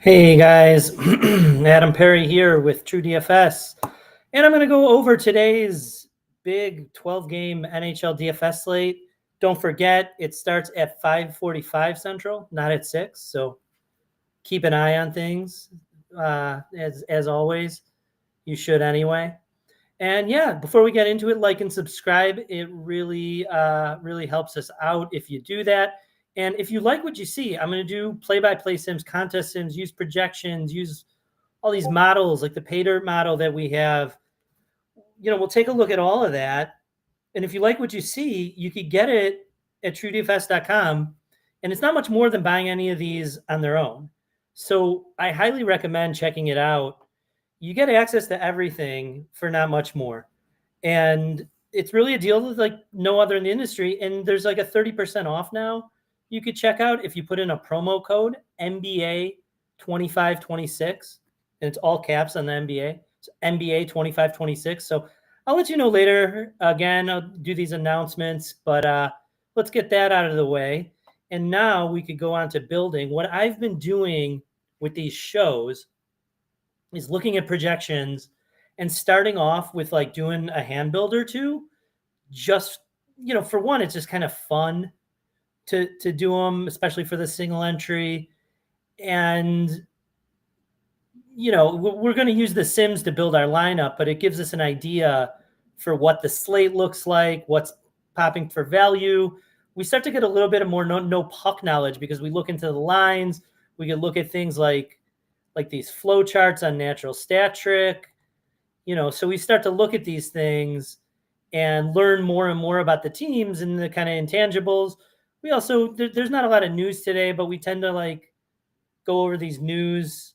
Hey guys, Adam Perry here with TrueDFS, and I'm going to go over today's big 12-game NHL DFS slate. Don't forget, it starts at 5:45 Central, not at 6, so keep an eye on things. As always, you should anyway. And yeah, before we get into it, like and subscribe. It really helps us out if you do that. And if you like what you see, I'm going to do play-by-play sims, contest sims, use projections, use all these models like the pay dirt model that we have. We'll take a look at all of that. And if you like what you see, you could get it at truedfs.com. And it's not much more than buying any of these on their own. So I highly recommend checking it out. You get access to everything for not much more. And it's really a deal with like no other in the industry. And there's like a 30% off now. You could check out if you put in a promo code NBA 2526, and it's all caps on the NBA. It's NBA 2526. So I'll let you know later. Again, I'll do these announcements, but let's get that out of the way. And now we could go on to building. What I've been doing with these shows is looking at projections and starting off with like doing a hand build or two. Just, for one, it's just kind of fun to do them, especially for the single entry. And we're going to use the sims to build our lineup, but it gives us an idea for what the slate looks like, what's popping for value. We start to get a little bit of more no puck knowledge because we look into the lines. We can look at things like these flow charts on Natural Stat Trick. So we start to look at these things and learn more and more about the teams and the kind of intangibles. We also, there's not a lot of news today, but we tend to like go over these news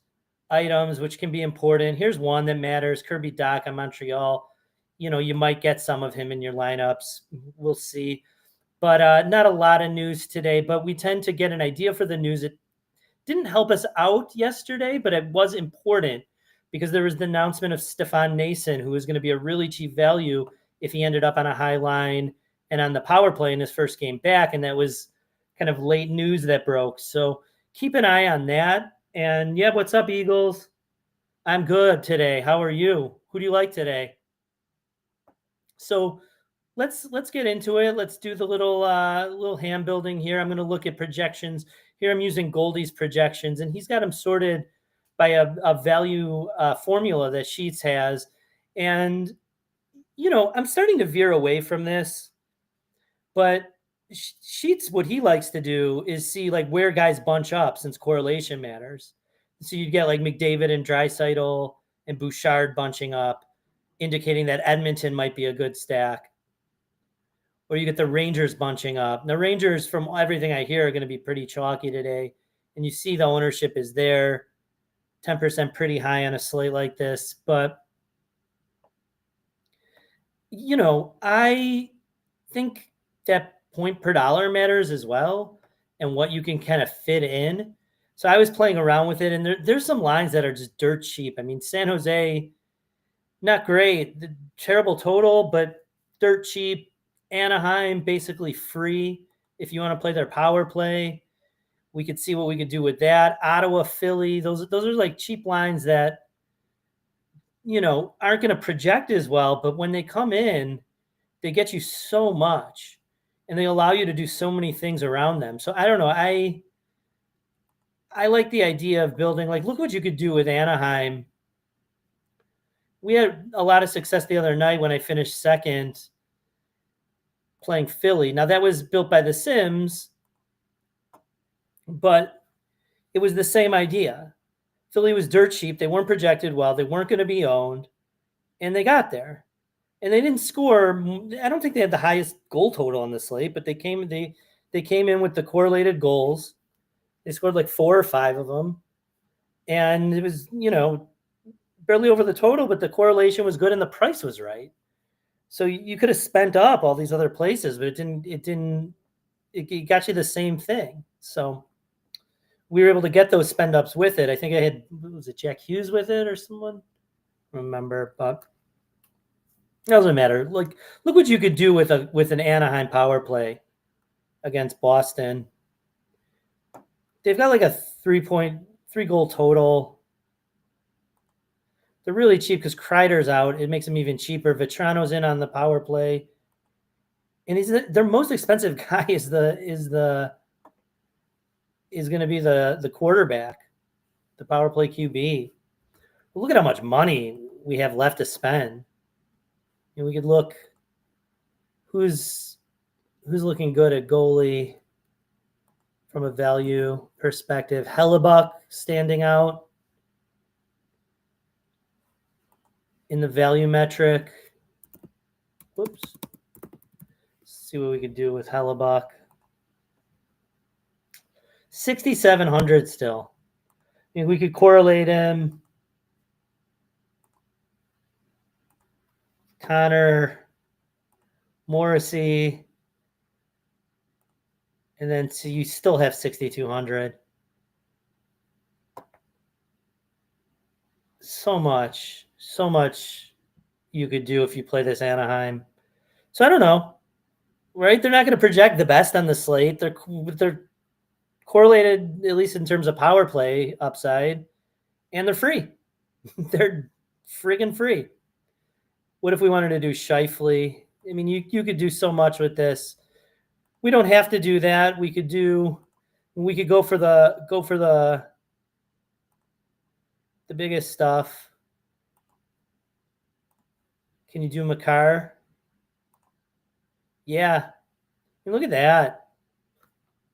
items, which can be important. Here's one that matters. Kirby Dach on Montreal. You might get some of him in your lineups. We'll see. But not a lot of news today, but we tend to get an idea for the news. It didn't help us out yesterday, but it was important because there was the announcement of Stefan Nason, who was going to be a really cheap value if he ended up on a high line and on the power play in his first game back. And that was kind of late news that broke. So keep an eye on that. And yeah, what's up, Eagles? I'm good today. How are you? Who do you like today? So let's get into it. Let's do the little hand building here. I'm going to look at projections. Here I'm using Goldie's projections, and he's got them sorted by a value formula that Sheets has. And, I'm starting to veer away from this, but Sheets, what he likes to do is see like where guys bunch up since correlation matters. So you'd get like McDavid and Draisaitl and Bouchard bunching up, indicating that Edmonton might be a good stack. Or you get the Rangers bunching up. The Rangers, from everything I hear, are going to be pretty chalky today. And you see the ownership is there. 10% pretty high on a slate like this. But, I think that point per dollar matters as well and what you can kind of fit in. So I was playing around with it, and there's some lines that are just dirt cheap. I mean, San Jose, not great. The terrible total, but dirt cheap. Anaheim, basically free if you want to play their power play. We could see what we could do with that. Ottawa, Philly, those are like cheap lines that, aren't going to project as well, but when they come in, they get you so much and they allow you to do so many things around them. So I don't know. I like the idea of building, like, look what you could do with Anaheim. We had a lot of success the other night when I finished second playing Philly. Now that was built by the Sims, but it was the same idea. Philly was dirt cheap. They weren't projected well. They weren't going to be owned, and they got there. And they didn't score. I don't think they had the highest goal total on the slate, but they came in with the correlated goals. They scored like 4 or 5 of them, and it was barely over the total, but the correlation was good and the price was right. So you could have spent up all these other places, but it got you the same thing. So we were able to get those spend ups with it. I think I had, was it Jack Hughes with it or someone? Remember, but it doesn't matter. Like, look what you could do with an Anaheim power play against Boston. They've got like a 3.3 3-goal total. They're really cheap because Kreider's out. It makes them even cheaper. Vetrano's in on the power play. And their most expensive guy is going to be the quarterback, the power play QB. Look at how much money we have left to spend. And we could look who's looking good at goalie from a value perspective. Hellebuck standing out in the value metric. Whoops. Let's see what we could do with Hellebuck. 6,700 still. I mean, we could correlate him. Connor, Morrissey, and then so you still have 6,200. So much you could do if you play this Anaheim. So I don't know, right? They're not going to project the best on the slate. They're correlated, at least in terms of power play upside, and they're free. They're friggin' free. What if we wanted to do Scheifele? I mean, you could do so much with this. We don't have to do that. We could go for the biggest stuff. Can you do Makar? Yeah. I mean, look at that.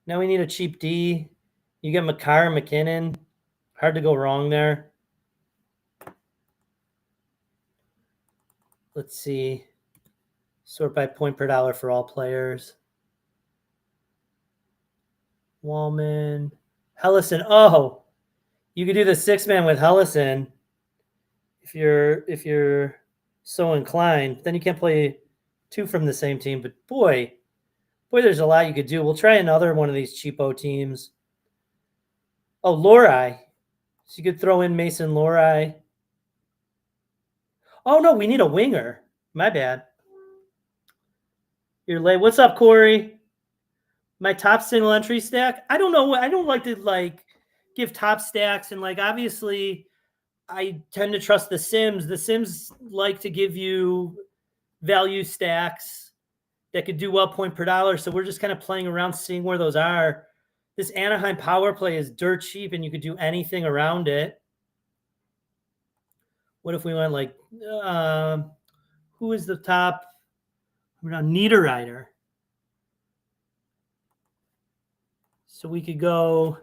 Now we need a cheap D. You get Makar and McKinnon. Hard to go wrong there. Let's see. Sort by point per dollar for all players. Wallman. Hellison. Oh, you could do the 6-man with Hellison if you're so inclined. Then you can't play 2 from the same team. But boy, there's a lot you could do. We'll try another one of these cheapo teams. Oh, Lohrei. So you could throw in Mason Lohrei. Oh, no, we need a winger. My bad. You're late. What's up, Corey? My top single entry stack? I don't know. I don't like to give top stacks. And obviously, I tend to trust the Sims. The Sims like to give you value stacks that could do well point per dollar. So we're just kind of playing around, seeing where those are. This Anaheim power play is dirt cheap, and you could do anything around it. What if we went who is the top? Niederreiter. So we could go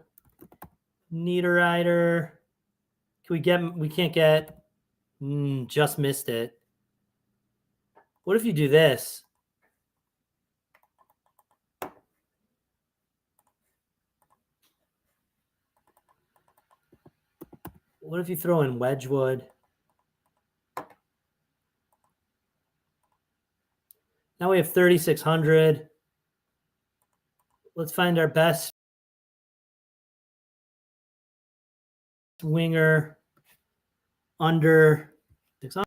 Niederreiter. We can't get, just missed it. What if you do this? What if you throw in Wedgwood? Now we have 3,600. Let's find our best winger under 600.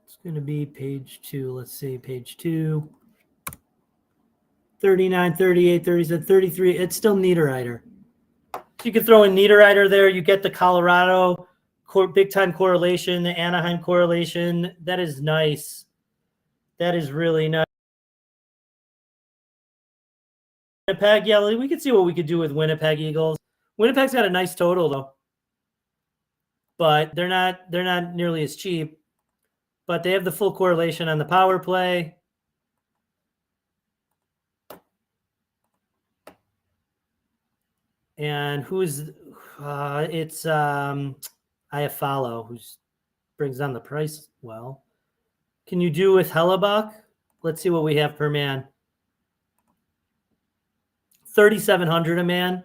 It's going to be page 2. Let's see, page 2. 39, 38, 37, 33. It's still Niederreiter. So you can throw in Niederreiter there. You get the Colorado big-time correlation, the Anaheim correlation. That is nice. That is really nice. Winnipeg, yeah, we could see what we could do with Winnipeg Eagles. Winnipeg's got a nice total, though. But they're not nearly as cheap. But they have the full correlation on the power play. And it's Iafallo, who brings down the price well. Can you do with Hellebuck? Let's see what we have per man. 3,700 a man.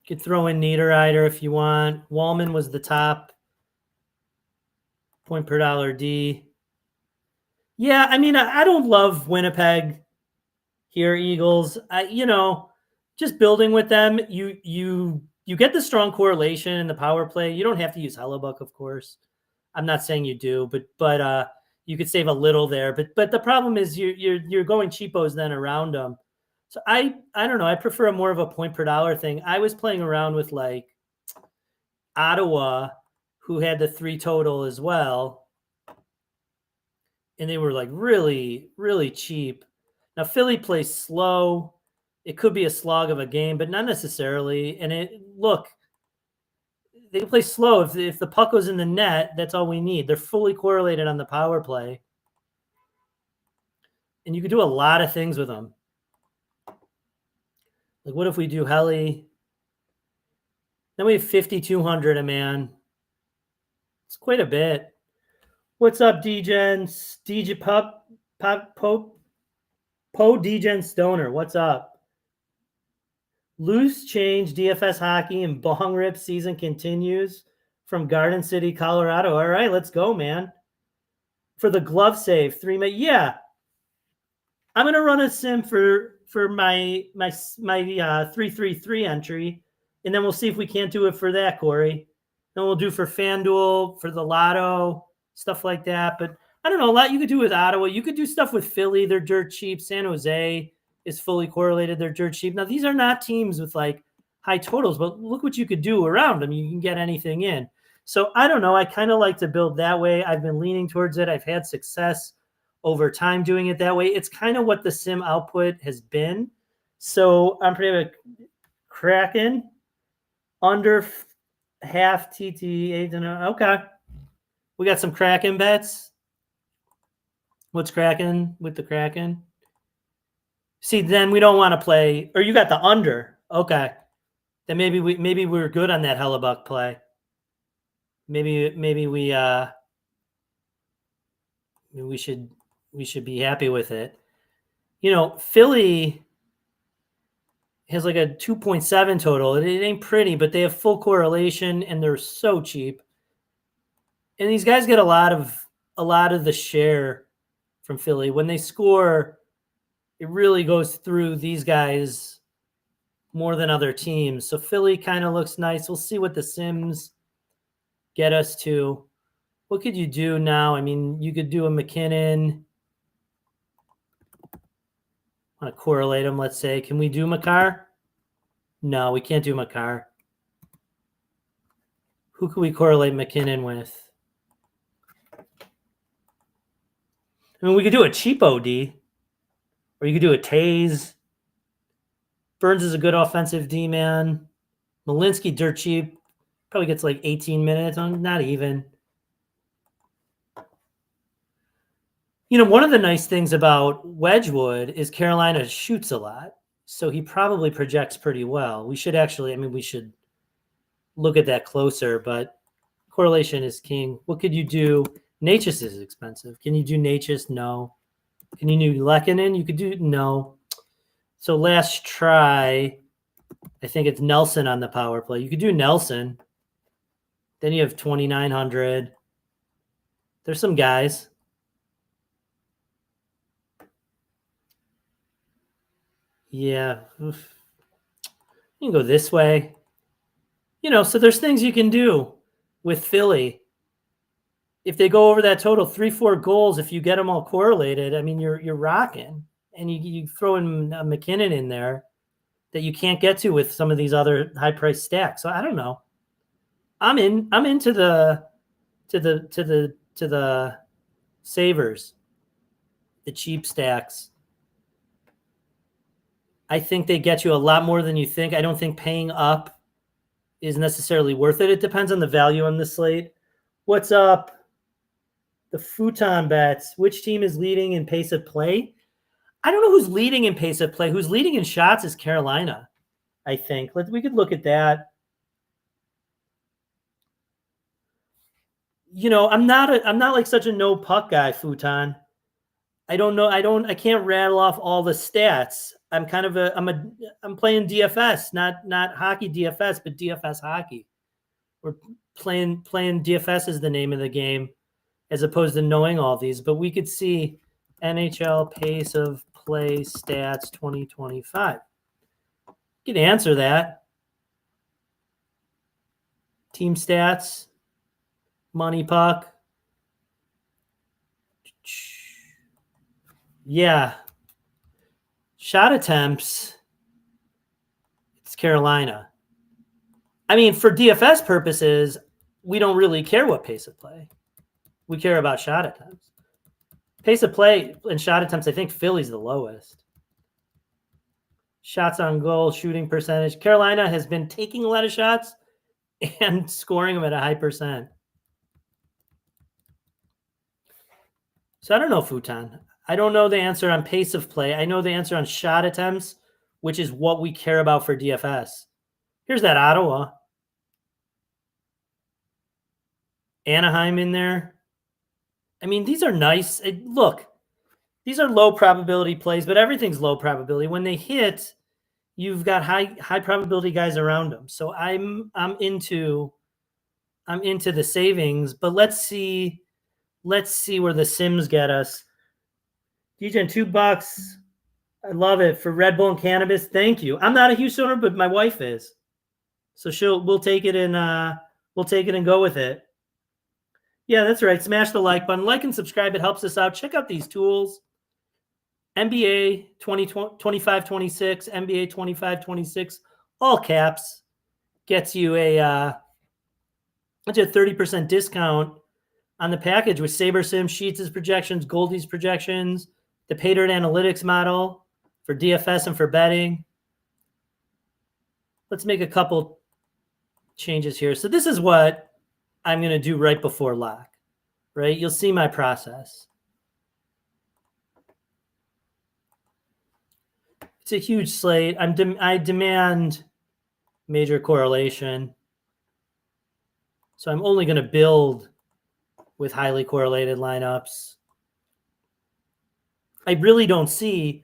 You could throw in Niederreiter if you want. Wallman was the top point per dollar D. Yeah, I mean, I don't love Winnipeg here, Eagles. Just building with them, you you get the strong correlation in the power play. You don't have to use Hellebuck, of course. I'm not saying you do, but you could save a little there. But the problem is you're going cheapos then around them. So I don't know. I prefer a more of a point per dollar thing. I was playing around with like Ottawa, who had the 3 total as well, and they were like really, really cheap. Now Philly plays slow. It could be a slog of a game, but not necessarily. And they can play slow. If the puck goes in the net, that's all we need. They're fully correlated on the power play. And you could do a lot of things with them. Like, what if we do Helly? Then we have 5,200 a man. It's quite a bit. What's up, Dgens? DJ Pup, Pope, Po Degen Stoner. What's up? Loose change DFS hockey and bong rip season continues from Garden City, Colorado. All right, let's go, man. For the glove save, 3 minutes. Yeah, I'm gonna run a sim for my 333 entry, and then we'll see if we can't do it for that, Corey. Then we'll do for FanDuel, for the Lotto, stuff like that. But I don't know, a lot you could do with Ottawa. You could do stuff with Philly. They're dirt cheap. San Jose is fully correlated. They're dirt cheap. Now, these are not teams with like high totals, but look what you could do around them. You can get anything in. So I don't know. I kind of like to build that way. I've been leaning towards it. I've had success over time doing it that way. It's kind of what the sim output has been. So I'm pretty much Kraken under half TT 8. Okay. We got some Kraken bets. What's Kraken with the Kraken? See, then we don't want to play, or you got the under. Okay. Then maybe we're good on that Hellebuck play. Maybe we should be happy with it. You know, Philly has like a 2.7 total. It ain't pretty, but they have full correlation and they're so cheap. And these guys get a lot of the share from Philly. When they score, it really goes through these guys more than other teams. So Philly kind of looks nice. We'll see what the Sims get us to. What could you do now? I mean, you could do a McKinnon. I want to correlate them, let's say. Can we do Makar? No, we can't do Makar. Who could we correlate McKinnon with? I mean, we could do a cheapo D. Or you could do a Taze. Burns is a good offensive D-man. Malinsky, dirt cheap. Probably gets like 18 minutes on, not even. You know, one of the nice things about Wedgwood is Carolina shoots a lot. So he probably projects pretty well. We should look at that closer, but correlation is king. What could you do? Natchez is expensive. Can you do Natchez? No. Can you do Lehkonen? You could do no. So last try, I think it's Nelson on the power play. You could do Nelson. Then you have 2,900. There's some guys. Yeah. Oof. You can go this way. You know, so there's things you can do with Philly. If they go over that total 3-4 goals, if you get them all correlated, I mean, you're rocking. And you throw in a McKinnon in there that you can't get to with some of these other high price stacks. So I don't know. I'm into the savers, the cheap stacks. I think they get you a lot more than you think. I don't think paying up is necessarily worth it. It depends on the value on the slate. What's up? The futon bets. Which team is leading in pace of play? I don't know who's leading in pace of play. Who's leading in shots is Carolina, I think. We could look at that. You know, I'm not like such a no puck guy, futon. I don't know. I can't rattle off all the stats. I'm playing DFS, not hockey DFS, but DFS hockey. We're playing DFS is the name of the game, as opposed to knowing all these. But we could see NHL pace of play stats 2025. You can answer that. Team stats, money puck. Yeah. Shot attempts. It's Carolina. I mean, for DFS purposes, we don't really care what pace of play. We care about shot attempts. Pace of play and shot attempts, I think Philly's the lowest. Shots on goal, shooting percentage. Carolina has been taking a lot of shots and scoring them at a high percent. So I don't know, Futon. I don't know the answer on pace of play. I know the answer on shot attempts, which is what we care about for DFS. Here's that Ottawa. Anaheim in there. I mean, these are nice. Look, these are low probability plays, but everything's low probability. When they hit, you've got high probability guys around them. So I'm into the savings, but let's see where the Sims get us. DJ, $2. I love it for Red Bull and cannabis. Thank you. I'm not a Houston owner, but my wife is. So we'll take it and go with it. Yeah, that's right. Smash the like button. Like and subscribe. It helps us out. Check out these tools. NBA 25-26, NBA 25-26, all caps, gets you a 30% discount on the package with SaberSim, Sheets' projections, Goldie's projections, the Paydirt Analytics model for DFS and for betting. Let's make a couple changes here. So this is what I'm going to do right before lock, right? You'll see my process. It's a huge slate. I demand major correlation. So I'm only going to build with highly correlated lineups. I really don't see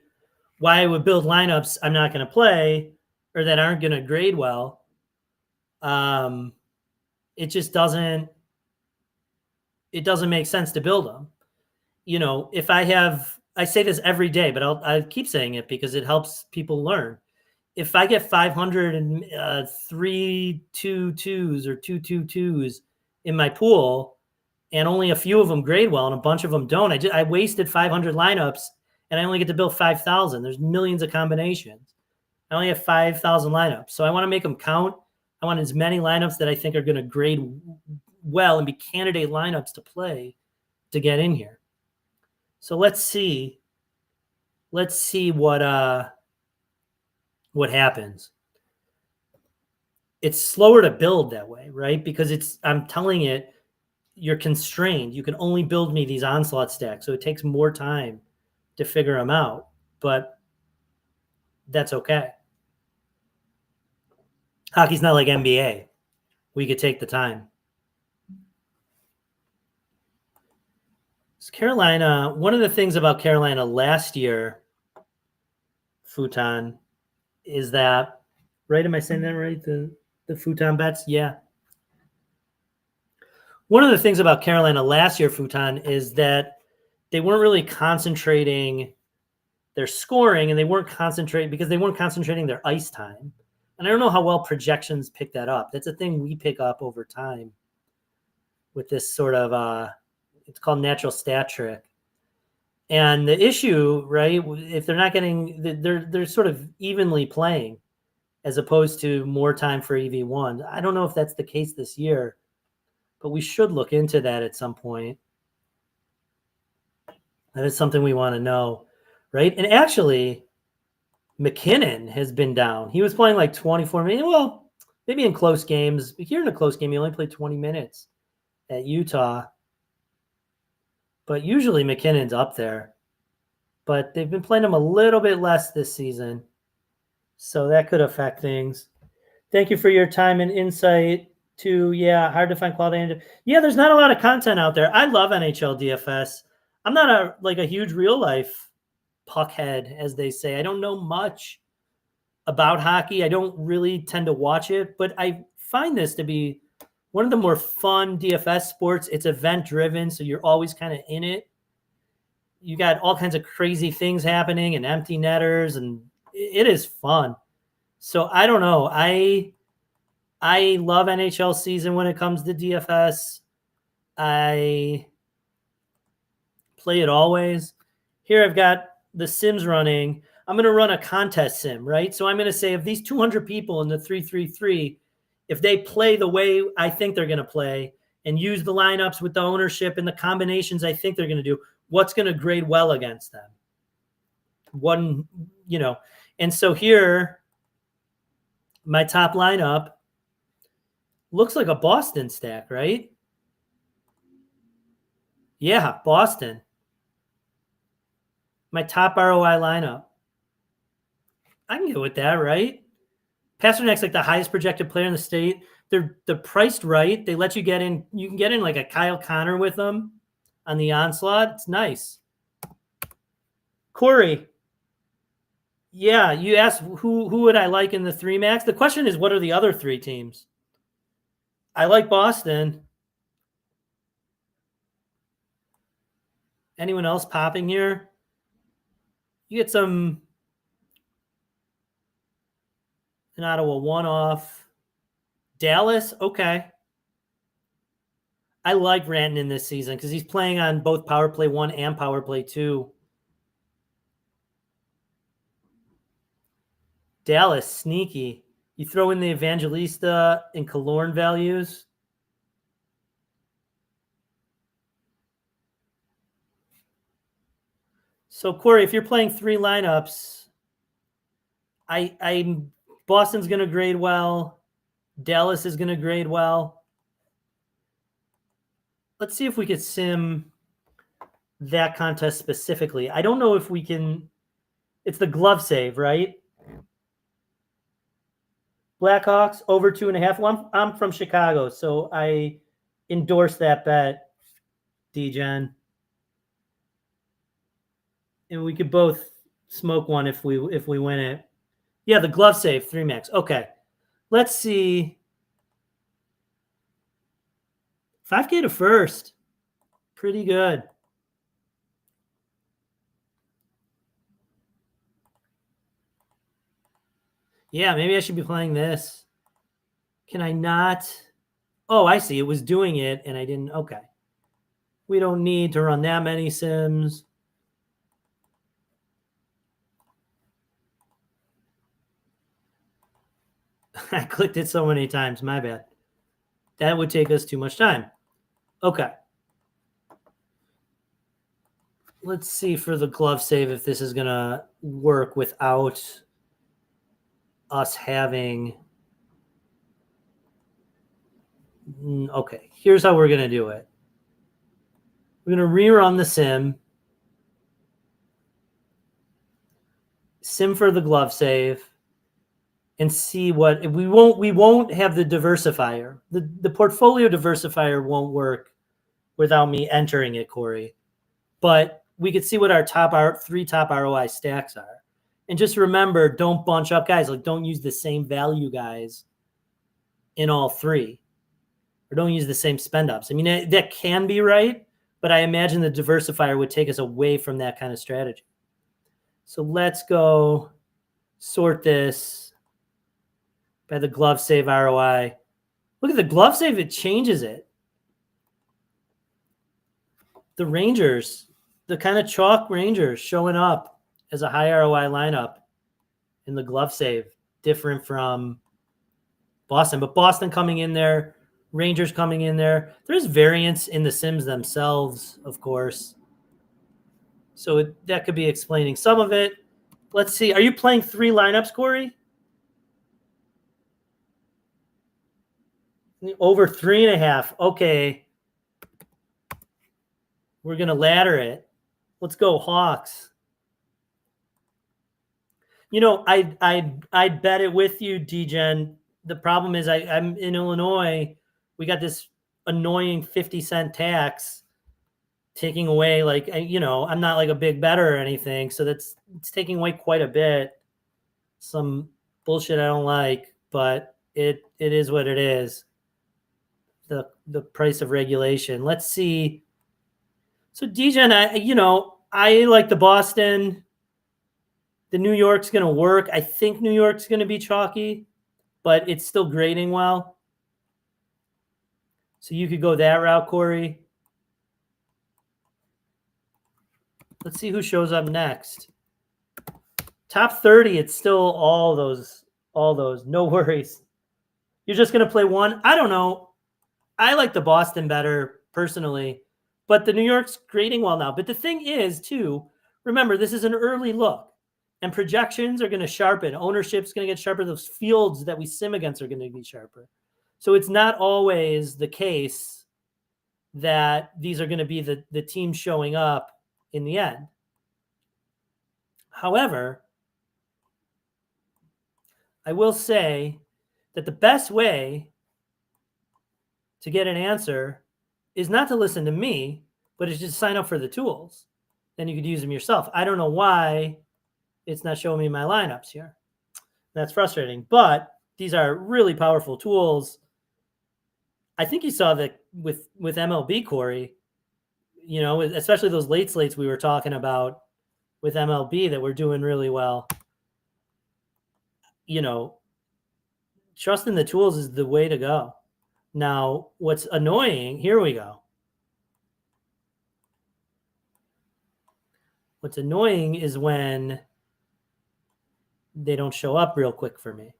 why I would build lineups I'm not going to play or that aren't going to grade well. It just doesn't make sense to build them. You know, if I say this every day, but I keep saying it because it helps people learn. If I get 500 and 3-2-2s or 2-2-2s in my pool, and only a few of them grade well and a bunch of them don't, I wasted 500 lineups and I only get to build 5,000. There's millions of combinations. I only have 5,000 lineups. So I want to make them count. I want as many lineups that I think are going to grade well and be candidate lineups to play to get in here. So let's see what happens. It's slower to build that way, right? Because I'm telling it, you're constrained. You can only build me these onslaught stacks. So it takes more time to figure them out, but that's okay. Hockey's not like NBA. We could take the time. So Carolina, one of the things about Carolina last year, Futon, is that, right? Am I saying that right? The Futon bets? Yeah. One of the things about Carolina last year, Futon, is that they weren't really concentrating their scoring, and they weren't concentrating their ice time. And I don't know how well projections pick that up. That's a thing we pick up over time with this sort of, it's called natural stat trick. And the issue, right, if they're not getting, they're sort of evenly playing as opposed to more time for EV1. I don't know if that's the case this year, but we should look into that at some point. That is something we want to know, right? And actually, McKinnon has been down. He was playing like 24 minutes. Well, maybe in close games. But here in a close game, he only played 20 minutes at Utah. But usually McKinnon's up there. But they've been playing him a little bit less this season. So that could affect things. Thank you for your time and insight to, hard to find quality. Yeah, there's not a lot of content out there. I love NHL DFS. I'm not a huge real life puckhead, as they say. I don't know much about hockey. I don't really tend to watch it, but I find this to be one of the more fun DFS sports. It's event driven, so you're always kind of in it. You got all kinds of crazy things happening and empty netters, and it is fun. So I don't know. I love NHL season when it comes to DFS. I play it always. Here I've got the sims running. I'm going to run a contest sim, right? So I'm going to say if these 200 people in the 333, if they play the way I think they're going to play and use the lineups with the ownership and the combinations I think they're going to do, what's going to grade well against them? One, and so here, my top lineup looks like a Boston stack, right? Yeah, Boston. My top ROI lineup. I can get with that, right? Pasternak's like the highest projected player in the state. They're priced right. They let you get in. You can get in like a Kyle Connor with them on the onslaught. It's nice. Corey. Yeah, you asked who would I like in the 3 max. The question is, what are the other 3 teams? I like Boston. Anyone else popping here? You get some an Ottawa one-off. Dallas, okay. I like Rantanen this season because he's playing on both power play 1 and power play 2. Dallas, sneaky. You throw in the Evangelista and Killorn values. So, Corey, if you're playing 3 lineups, Boston's going to grade well. Dallas is going to grade well. Let's see if we could sim that contest specifically. I don't know if we can. It's the glove save, right? Blackhawks over 2.5. Well, I'm from Chicago, so I endorse that bet, DGen. And we could both smoke one if we win it. Yeah, the glove save 3 max. Okay, let's see. 5K to first, pretty good. Yeah, maybe I should be playing this. Can I not? Oh, I see. It was doing it, and I didn't. Okay. We don't need to run that many sims. I clicked it so many times. My bad. That would take us too much time. Okay. Let's see for the glove save if this is going to work without us having. Okay, here's how we're going to do it. We're going to rerun the sim for the glove save, and see what we won't have the diversifier. The portfolio diversifier won't work without me entering it, Corey. But we could see what our 3 top ROI stacks are. And just remember, don't bunch up guys. Like, don't use the same value guys in all 3. Or don't use the same spend ups. I mean, that can be right, but I imagine the diversifier would take us away from that kind of strategy. So let's go sort this by the glove save ROI. Look at the glove save. It changes it. The Rangers, the kind of chalk Rangers showing up as a high ROI lineup in the glove save, different from Boston. But Boston coming in there, Rangers coming in there. There's variance in the sims themselves, of course. So that could be explaining some of it. Let's see. Are you playing 3 lineups, Corey? Over 3.5. Okay. We're going to ladder it. Let's go Hawks. I'd bet it with you, DGen. The problem is I'm in Illinois. We got this annoying 50-cent tax taking away, I'm not like a big bettor or anything. So it's taking away quite a bit. Some bullshit I don't like, but it is what it is. The price of regulation. Let's see. So DGen, I like the Boston. The New York's going to work. I think New York's going to be chalky. but it's still grading well. So you could go that route, Corey. Let's see who shows up next. Top 30, it's still all those. No worries. You're just going to play one? I don't know. I like the Boston better personally, but the New York's grading well now. But the thing is, too, remember, this is an early look, and projections are going to sharpen. Ownership's going to get sharper. Those fields that we sim against are going to be sharper. So it's not always the case that these are going to be the teams showing up in the end. However, I will say that the best way to get an answer is not to listen to me, but it's just sign up for the tools. Then you could use them yourself. I don't know why it's not showing me my lineups here. That's frustrating, but these are really powerful tools. I think you saw that with MLB, Corey, you know, especially those late slates we were talking about with MLB that were doing really well. You know, trusting the tools is the way to go. Now, what's annoying, here we go. What's annoying is when they don't show up real quick for me.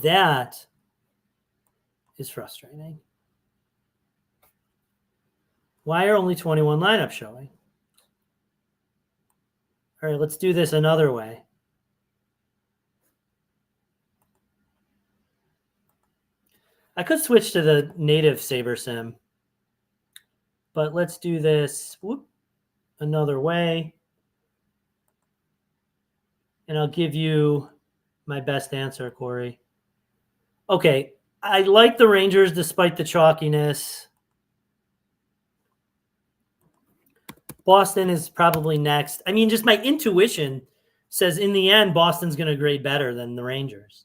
That is frustrating. Why are only 21 lineups showing? All right, let's do this another way. I could switch to the native Saber Sim, but let's do this another way. And I'll give you my best answer, Corey. Okay, I like the Rangers despite the chalkiness. Boston is probably next. I mean, just my intuition says in the end, Boston's going to grade better than the Rangers.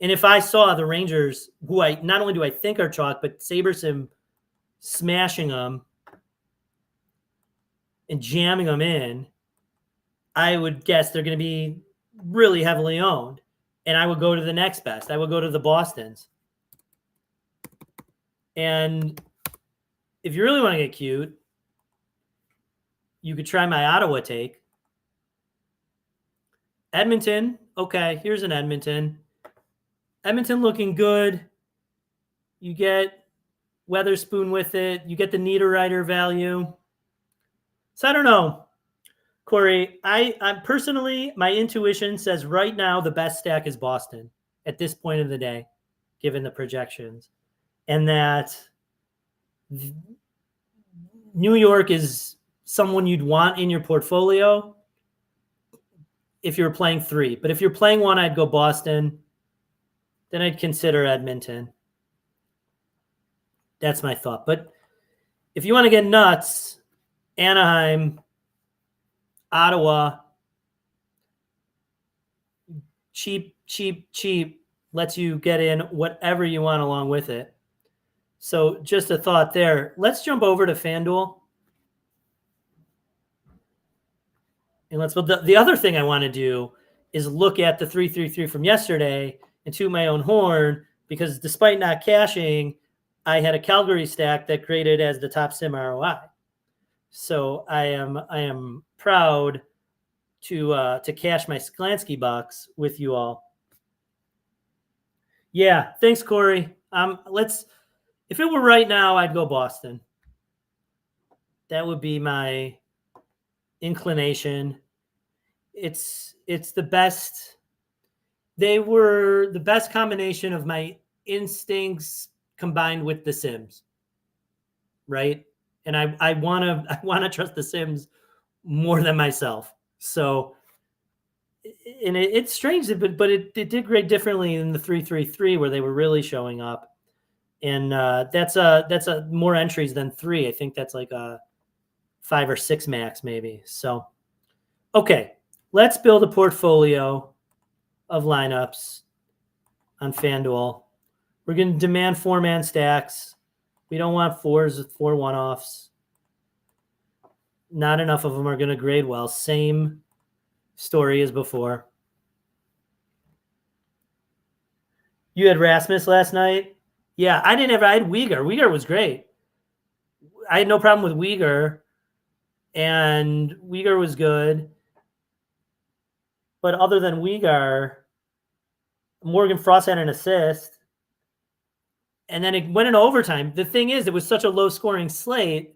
And if I saw the Rangers, who I not only do I think are chalk, but SaberSim smashing them and jamming them in, I would guess they're going to be really heavily owned. And I would go to the next best. I would go to the Bostons. And if you really want to get cute, you could try my Ottawa take. Edmonton. Okay, here's an Edmonton. Edmonton looking good. You get Weatherspoon with it. You get the Niederreiter value. So I don't know, Corey. I personally, my intuition says right now the best stack is Boston at this point of the day, given the projections, and that New York is someone you'd want in your portfolio if you're playing three. But if you're playing one, I'd go Boston. Then I'd consider Edmonton. That's my thought. But if you want to get nuts, Anaheim, Ottawa, cheap, lets you get in whatever you want along with it. So just a thought there. Let's jump over to FanDuel. And the other thing I want to do is look at the 3-3-3 from yesterday and toot my own horn, because despite not cashing, I had a Calgary stack that graded as the top sim ROI. So I am proud to cash my Sklansky box with you all. Yeah, thanks, Corey. If it were right now, I'd go Boston. That would be my inclination. It's the best. They were the best combination of my instincts combined with the Sims, right? And I want to trust the Sims more than myself. So, and it's strange, but it did grade differently in the 3-3-3 where they were really showing up, and that's a more entries than 3. I think that's like a 5 or 6 max maybe. So, okay, let's build a portfolio of lineups on FanDuel. We're going to demand 4-man stacks. We don't want 4s with 4 one-offs. Not enough of them are going to grade well. Same story as before. You had Rasmus last night? Yeah, I didn't have. I had Uyghur. Uyghur was great. I had no problem with Uyghur, and Uyghur was good. But other than Uyghur, Morgan Frost had an assist, and then it went in overtime. The thing is, it was such a low-scoring slate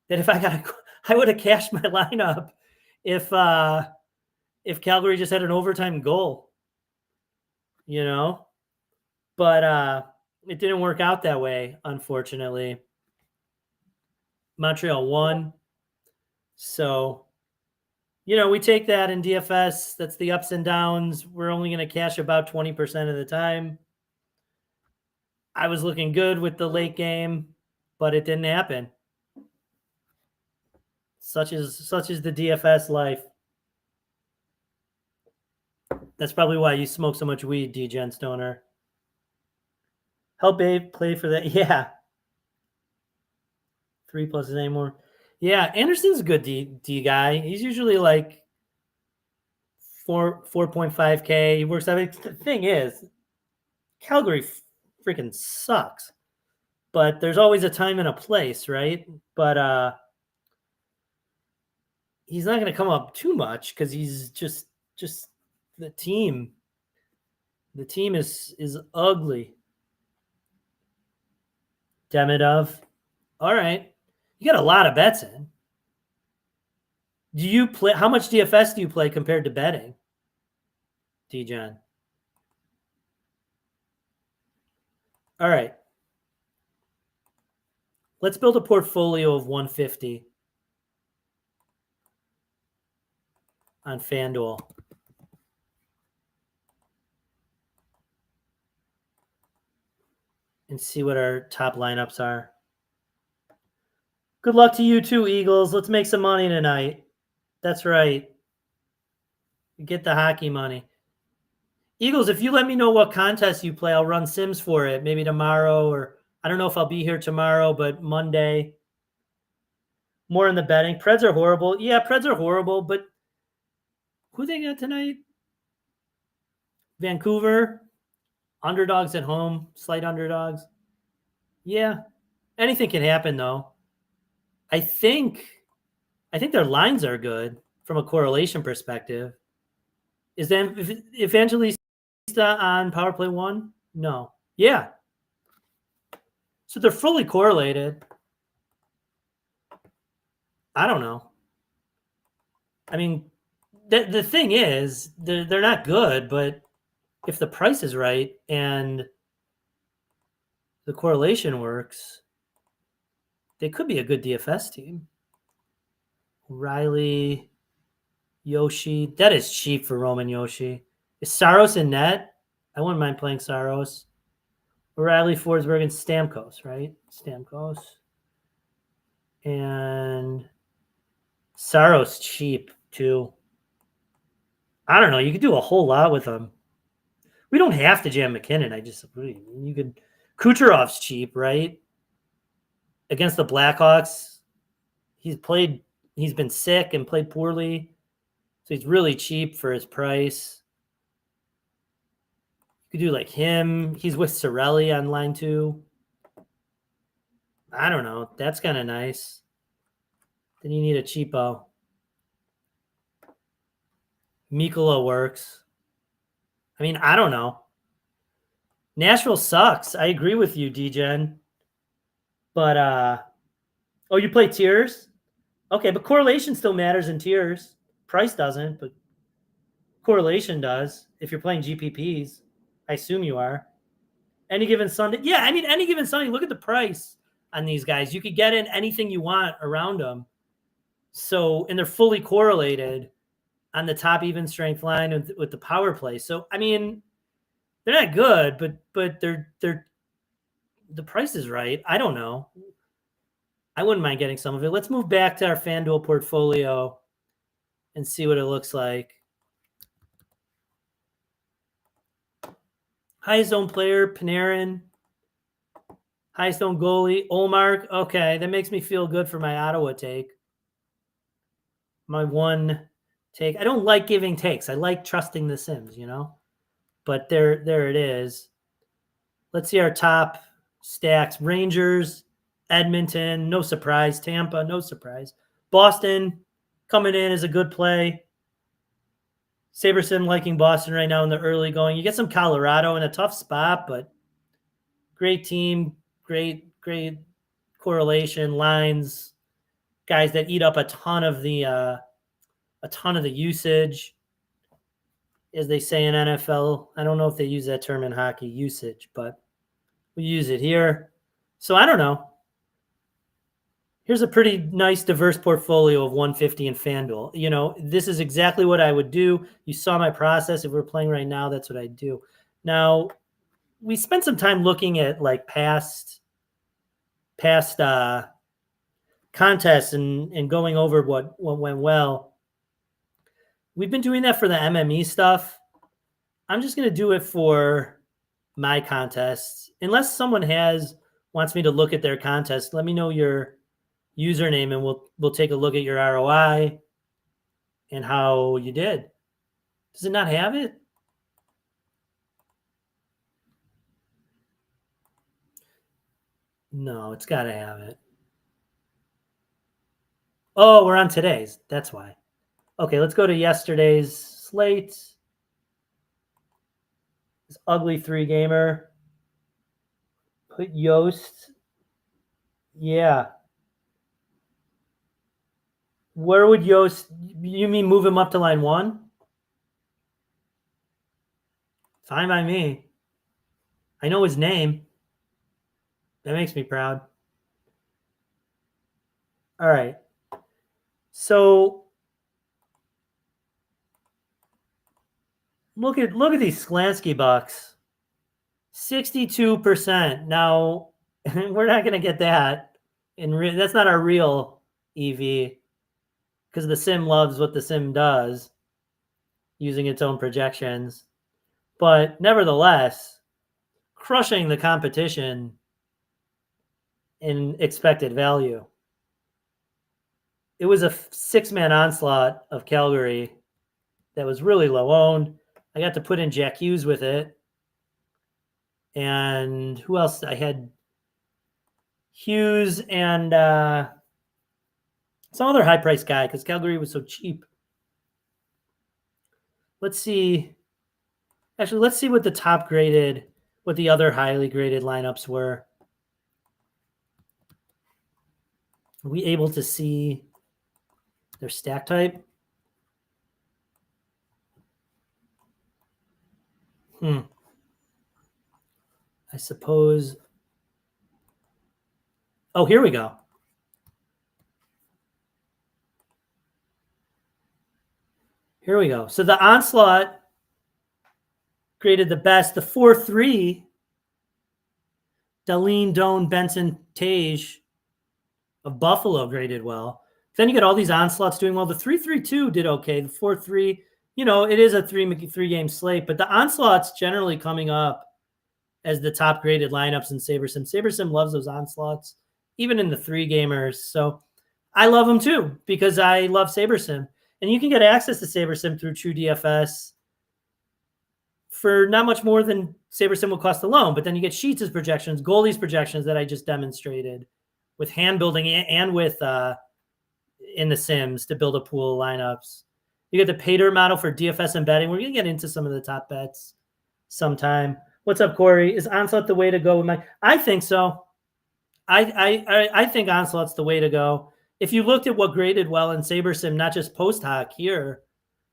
that I would have cashed my lineup if Calgary just had an overtime goal, you know. But it didn't work out that way, unfortunately. Montreal won, so we take that in DFS. That's the ups and downs. We're only going to cash about 20% of the time. I was looking good with the late game, but it didn't happen. Such is the DFS life. That's probably why you smoke so much weed, D-Gen Stoner. Help Babe play for that. Yeah. 3 pluses anymore. Yeah, Anderson's a good D guy. He's usually like 4.5K. He works out. The thing is, Calgary freaking sucks. But there's always a time and a place, right? But he's not going to come up too much because he's just the team. The team is ugly. Demidov. All right. You got a lot of bets in. Do you play? How much DFS do you play compared to betting, D-John? All right. Let's build a portfolio of 150 on FanDuel. And see what our top lineups are. Good luck to you too, Eagles. Let's make some money tonight. That's right. Get the hockey money. Eagles, if you let me know what contest you play, I'll run Sims for it. Maybe tomorrow, or I don't know if I'll be here tomorrow, but Monday. More in the betting. Preds are horrible. Yeah, Preds are horrible, but who they got tonight? Vancouver. Underdogs at home. Slight underdogs. Yeah. Anything can happen, though. I think their lines are good from a correlation perspective. Is Evangelista on Power Play 1? No. Yeah. So they're fully correlated. I don't know. I mean, the thing is, they're not good, but if the price is right and the correlation works, they could be a good DFS team. Riley, Yoshi. That is cheap for Roman Yoshi. Is Saros in net? I wouldn't mind playing Saros. O'Reilly, Forsberg, and Stamkos, right? Stamkos. And Saros cheap, too. I don't know. You could do a whole lot with them. We don't have to jam McKinnon. You could. Kucherov's cheap, right? Against the Blackhawks, he's been sick and played poorly. So he's really cheap for his price. You could do like him. He's with Sorelli on line 2. I don't know. That's kind of nice. Then you need a cheapo. Mikkola works. I mean, I don't know. Nashville sucks. I agree with you, D-Gen. But, oh, you play tiers? Okay, but correlation still matters in tiers. Price doesn't, but correlation does. If you're playing GPPs, I assume you are. Any given Sunday. Yeah, I mean, any given Sunday, look at the price on these guys. You could get in anything you want around them. So, and they're fully correlated on the top even strength line with the power play. So, I mean, they're not good, but they're the price is right. I don't know. I wouldn't mind getting some of it. Let's move back to our FanDuel portfolio and see what it looks like. Highest owned player, Panarin. Highest owned goalie, Olmark. Okay, that makes me feel good for my Ottawa take. My one take. I don't like giving takes. I like trusting the Sims, But there it is. Let's see our top stacks. Rangers, Edmonton, no surprise. Tampa, no surprise. Boston coming in is a good play. SaberSim liking Boston right now in the early going. You get some Colorado in a tough spot, but great team, great correlation lines, guys that eat up a ton of the usage, as they say in NFL. I don't know if they use that term in hockey, usage, but we use it here. So I don't know. Here's a pretty nice diverse portfolio of 150 in FanDuel. You know, this is exactly what I would do. You saw my process. If we're playing right now, that's what I do. Now, we spent some time looking at like past contests and going over what went well. We've been doing that for the MME stuff. I'm just going to do it for my contests. Unless someone wants me to look at their contest, let me know your username and we'll take a look at your ROI and how you did. Does it not have it? No, it's got to have it. Oh, we're on today's. That's why. Okay, let's go to yesterday's slate. This ugly 3-gamer. Put Yost. Yeah. Where would Yost, you mean move him up to line 1? Fine by me. I know his name. That makes me proud. All right. So look at these Slansky bucks. 62%. Now, we're not going to get that. That's not our real EV because the sim loves what the sim does using its own projections. But nevertheless, crushing the competition in expected value. It was a 6-man onslaught of Calgary that was really low owned. I got to put in Jack Hughes with it. And who else? I had Hughes and some other high-priced guy because Calgary was so cheap. Let's see. Actually, let's see what the other highly graded lineups were. Are we able to see their stack type? I suppose. Oh, here we go. Here we go. So the onslaught graded the best. The 4-3, Darlene, Doan, Benson, Tage of Buffalo graded well. Then you get all these onslaughts doing well. The 3-3-2 did okay. The 4-3, it is a three-game slate, but the onslaughts generally coming up as the top graded lineups in SaberSim. SaberSim loves those onslaughts, even in the 3-gamers. So I love them too because I love SaberSim. And you can get access to SaberSim through TrueDFS for not much more than SaberSim will cost alone. But then you get Sheets' projections, goalies' projections that I just demonstrated with hand building and with in the Sims to build a pool of lineups. You get the Pater model for DFS and betting. We're going to get into some of the top bets sometime. What's up, Corey? Is Onslaught the way to go with I think so. I think Onslaught's the way to go. If you looked at what graded well in SaberSim, not just post hoc here,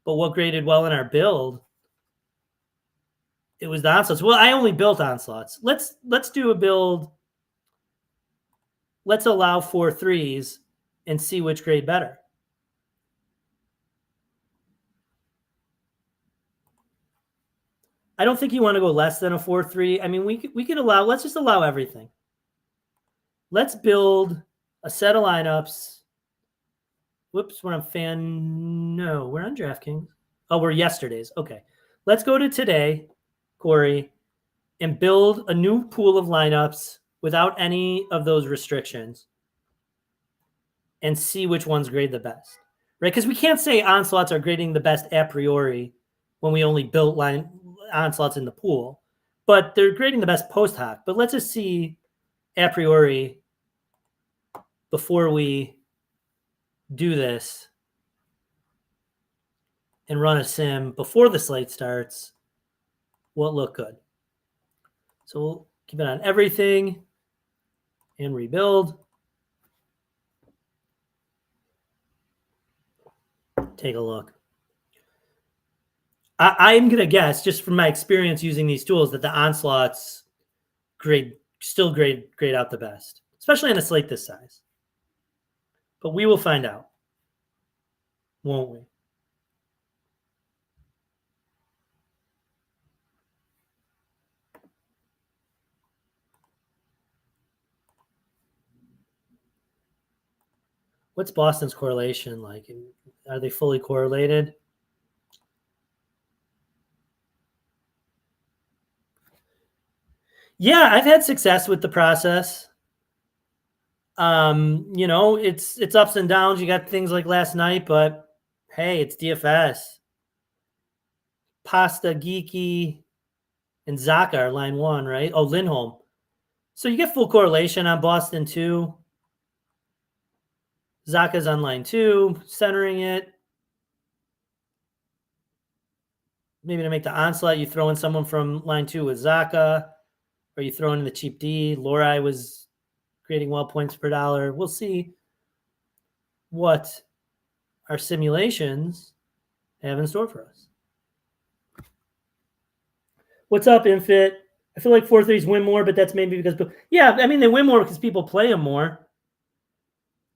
but what graded well in our build, it was the Onslaughts. Well, I only built Onslaughts. Let's do a build. Let's allow 4-3s and see which grade better. I don't think you want to go less than a 4-3. I mean, we could allow, let's just allow everything. Let's build a set of lineups. Whoops, we're on No, we're on DraftKings. Oh, we're yesterday's. Okay. Let's go to today, Corey, and build a new pool of lineups without any of those restrictions and see which ones grade the best, right? Because we can't say onslaughts are grading the best a priori when we only built onslaughts in the pool. but they're grading the best post hoc. But let's just see a priori before we do this and run a sim before the slate starts what look good. So we'll keep it on everything and rebuild. Take a look. I'm going to guess, just from my experience using these tools, that the onslaughts still grade out the best, especially on a slate this size. But we will find out, won't we? What's Boston's correlation like? Are they fully correlated? Yeah, I've had success with the process. It's ups and downs. You got things like last night, but hey, it's DFS. Pasta, Geeky, and Zaka are line one, right? Oh, Lindholm. So you get full correlation on Boston too. Zaka's on line two, centering it. Maybe to make the onslaught, you throw in someone from line two with Zaka, or you throw in the cheap D. Lorai was creating well points per dollar. We'll see what our simulations have in store for us. What's up, Infit? I feel like 4-3s win more, but that's maybe because, they win more because people play them more.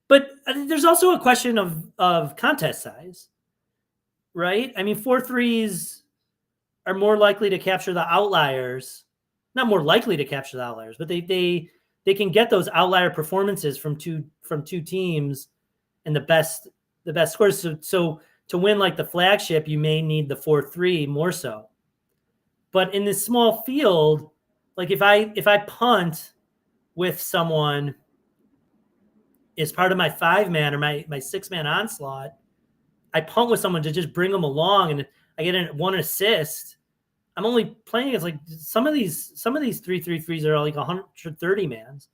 But there's also a question of contest size, right? I mean, 4-3s are more likely to capture the outliers. Not more likely to capture the outliers, but they can get those outlier performances from two teams and the best scores. So to win like the flagship, you may need the 4-3 more so. But in this small field, like if I punt with someone as part of my 5-man or my 6-man onslaught, I punt with someone to just bring them along, and I get one assist. I'm only playing against like some of these 3-3-3s are like 130 mans.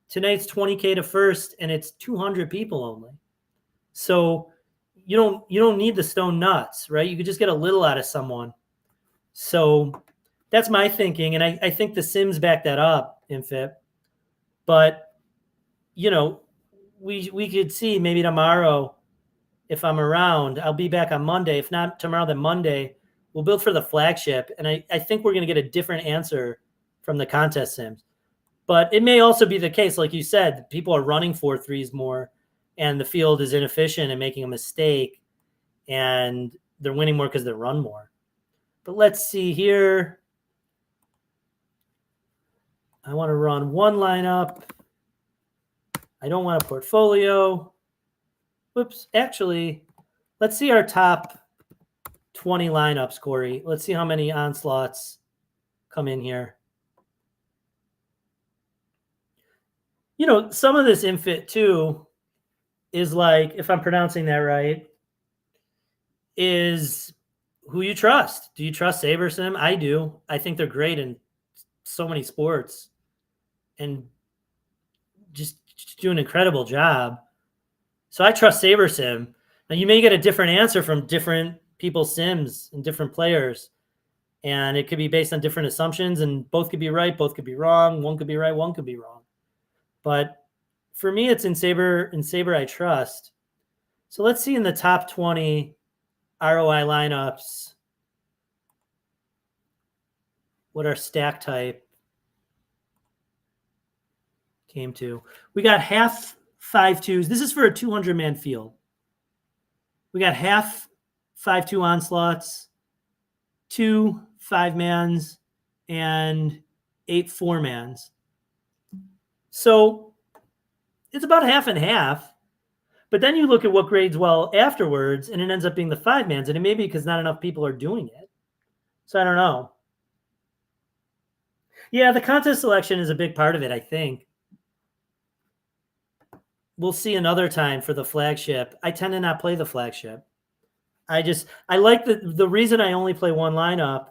Tonight's 20K to first, and it's 200 people only. So you don't need the stone nuts, right? You could just get a little out of someone. So that's my thinking, and I think the Sims back that up, Infit. But we could see maybe tomorrow, if I'm around, I'll be back on Monday. If not tomorrow, then Monday, we'll build for the flagship, and I think we're going to get a different answer from the contest Sims. But it may also be the case, like you said, people are running 4-3s more, and the field is inefficient and making a mistake, and they're winning more because they run more. But let's see here. I want to run one lineup. I don't want a portfolio. Whoops. Actually, let's see our top 20 lineups, Corey. Let's see how many onslaughts come in here. Some of this Infit too is like, if I'm pronouncing that right, is who you trust. Do you trust SaberSim? I do. I think they're great in so many sports and just do an incredible job. So I trust SaberSim. Now you may get a different answer from different people's sims and different players, and it could be based on different assumptions, and both could be right, both could be wrong. One could be right, one could be wrong. But for me, it's in Saber I trust. So let's see in the top 20 ROI lineups what our stack type came to. We got half 5-2s. This is for a 200-man field. We got half 5-2 onslaughts, 2 5-mans, and 8 4-mans. So it's about half and half. But then you look at what grades well afterwards, and it ends up being the 5-mans, and it may be because not enough people are doing it. So I don't know. Yeah, the contest selection is a big part of it, I think. We'll see another time for the flagship. I tend to not play the flagship. I like the reason I only play one lineup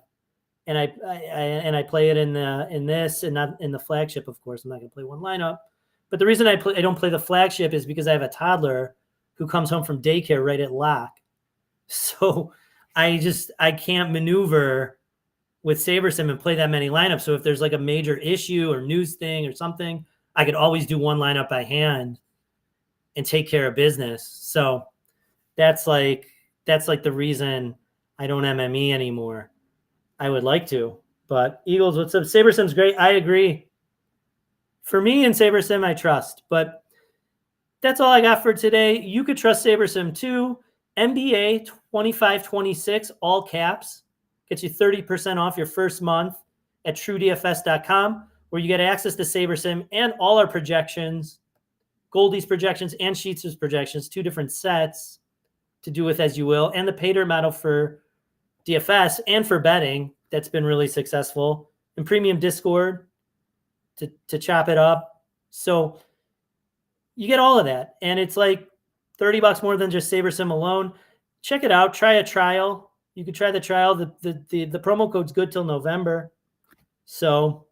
and I play it in this and not in the flagship. Of course, I'm not going to play one lineup. But the reason I don't play the flagship is because I have a toddler who comes home from daycare right at lock. So I can't maneuver with SaberSim and play that many lineups. So if there's like a major issue or news thing or something, I could always do one lineup by hand and take care of business. So that's like the reason I don't MME anymore. I would like to, but Eagles, what's up? SaberSim's great. I agree. For me and SaberSim, I trust, but that's all I got for today. You could trust SaberSim too. NBA 2526, all caps, gets you 30% off your first month at TrueDFS.com, where you get access to SaberSim and all our projections, Goldie's projections and Sheets' projections, 2 different sets to do with as you will, and the pay-dirt model for DFS and for betting that's been really successful, and premium Discord to chop it up. So you get all of that, and it's like $30 more than just SaberSim alone. Check it out. Try a trial. You can try the trial. The promo code's good till November. So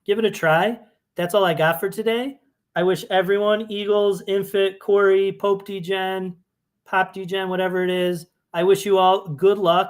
give it a try. That's all I got for today. I wish everyone, Eagles, Infit, Corey, Pope DGen, Pop DGen, whatever it is, I wish you all good luck